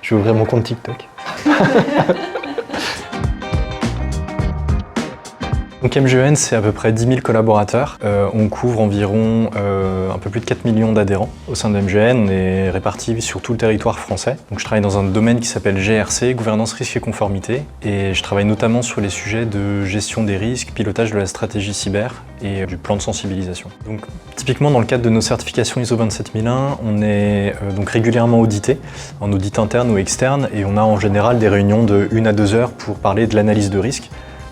Je vais ouvrir mon compte TikTok. Donc MGEN, c'est à peu près 10 000 collaborateurs. On couvre environ un peu plus de 4 millions d'adhérents. Au sein de MGEN, on est répartis sur tout le territoire français. Donc je travaille dans un domaine qui s'appelle GRC, gouvernance, risque et conformité. Et je travaille notamment sur les sujets de gestion des risques, pilotage de la stratégie cyber et du plan de sensibilisation. Donc typiquement, dans le cadre de nos certifications ISO 27001, on est donc régulièrement audité, en audit interne ou externe, et on a en général des réunions de 1 à 2 heures pour parler de l'analyse de risque,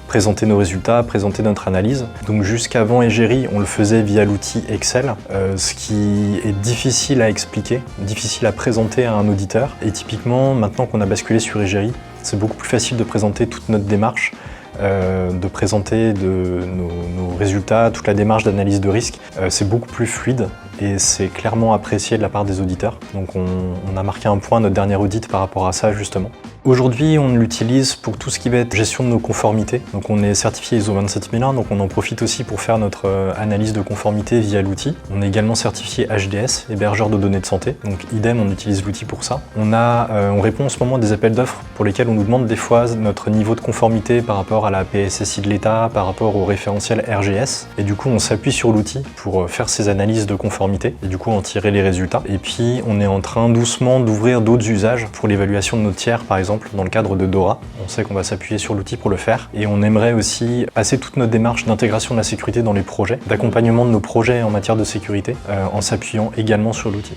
présenter nos résultats, présenter notre analyse. Donc jusqu'avant Egeri, on le faisait via l'outil Excel, ce qui est difficile à expliquer, difficile à présenter à un auditeur. Et typiquement, maintenant qu'on a basculé sur Egeri, c'est beaucoup plus facile de présenter toute notre démarche, de présenter nos résultats, toute la démarche d'analyse de risque. C'est beaucoup plus fluide et c'est clairement apprécié de la part des auditeurs. Donc on a marqué un point à notre dernier audit par rapport à ça justement. Aujourd'hui, on l'utilise pour tout ce qui va être gestion de nos conformités. Donc on est certifié ISO 27001, donc on en profite aussi pour faire notre analyse de conformité via l'outil. On est également certifié HDS, hébergeur de données de santé. Donc idem, on utilise l'outil pour ça. On répond en ce moment à des appels d'offres pour lesquels on nous demande des fois notre niveau de conformité par rapport à la PSSI de l'État, par rapport au référentiel RGS. Et du coup, on s'appuie sur l'outil pour faire ces analyses de conformité et du coup en tirer les résultats. Et puis, on est en train doucement d'ouvrir d'autres usages pour l'évaluation de nos tiers, par exemple, dans le cadre de DORA. On sait qu'on va s'appuyer sur l'outil pour le faire et on aimerait aussi passer toute notre démarche d'intégration de la sécurité dans les projets, d'accompagnement de nos projets en matière de sécurité en s'appuyant également sur l'outil.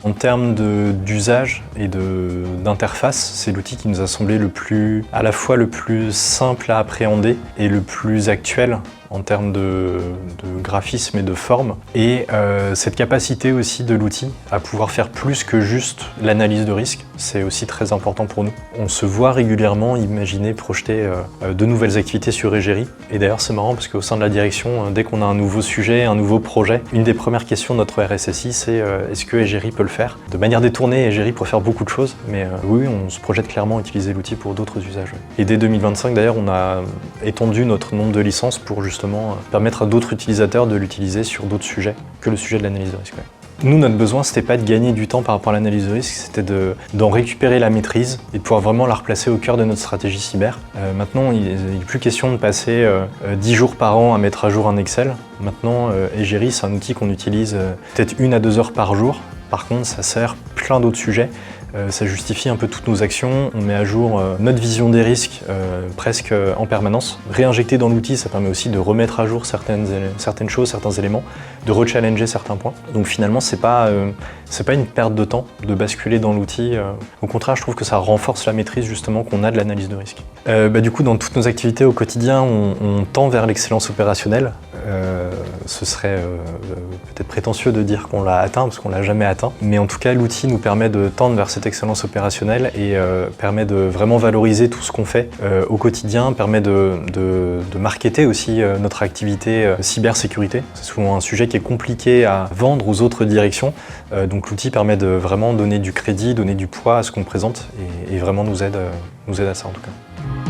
En termes d'usage et d'interface, c'est l'outil qui nous a semblé à la fois le plus simple à appréhender et le plus actuel en termes de graphisme et de forme. Et cette capacité aussi de l'outil à pouvoir faire plus que juste l'analyse de risque, c'est aussi très important pour nous. On se voit régulièrement imaginer, projeter de nouvelles activités sur Egeri. Et d'ailleurs, c'est marrant parce qu'au sein de la direction, dès qu'on a un nouveau sujet, un nouveau projet, une des premières questions de notre RSSI, c'est est-ce que Egeri peut le faire? De manière détournée, Egeri peut faire beaucoup de choses, mais oui, on se projette clairement à utiliser l'outil pour d'autres usages. Et dès 2025, d'ailleurs, on a étendu notre nombre de licences pour justement permettre à d'autres utilisateurs de l'utiliser sur d'autres sujets que le sujet de l'analyse de risque. Nous, notre besoin, c'était pas de gagner du temps par rapport à l'analyse de risque, c'était d'en récupérer la maîtrise et de pouvoir vraiment la replacer au cœur de notre stratégie cyber. Maintenant, il n'est plus question de passer 10 jours par an à mettre à jour un Excel. Maintenant, Egeri, c'est un outil qu'on utilise peut-être 1 à 2 heures par jour. Par contre, ça sert plein d'autres sujets. Ça justifie un peu toutes nos actions, on met à jour notre vision des risques presque en permanence. Réinjecter dans l'outil, ça permet aussi de remettre à jour certaines choses, certains éléments, de rechallenger certains points. Donc finalement, c'est pas une perte de temps de basculer dans l'outil. Au contraire, je trouve que ça renforce la maîtrise justement qu'on a de l'analyse de risque. Du coup, dans toutes nos activités au quotidien, on tend vers l'excellence opérationnelle. Ce serait peut-être prétentieux de dire qu'on l'a atteint, parce qu'on l'a jamais atteint. Mais en tout cas, l'outil nous permet de tendre vers cette excellence opérationnelle et permet de vraiment valoriser tout ce qu'on fait au quotidien, permet de marketer aussi notre activité cybersécurité. C'est souvent un sujet qui est compliqué à vendre aux autres directions. Donc l'outil permet de vraiment donner du crédit, donner du poids à ce qu'on présente et vraiment nous aide à ça en tout cas.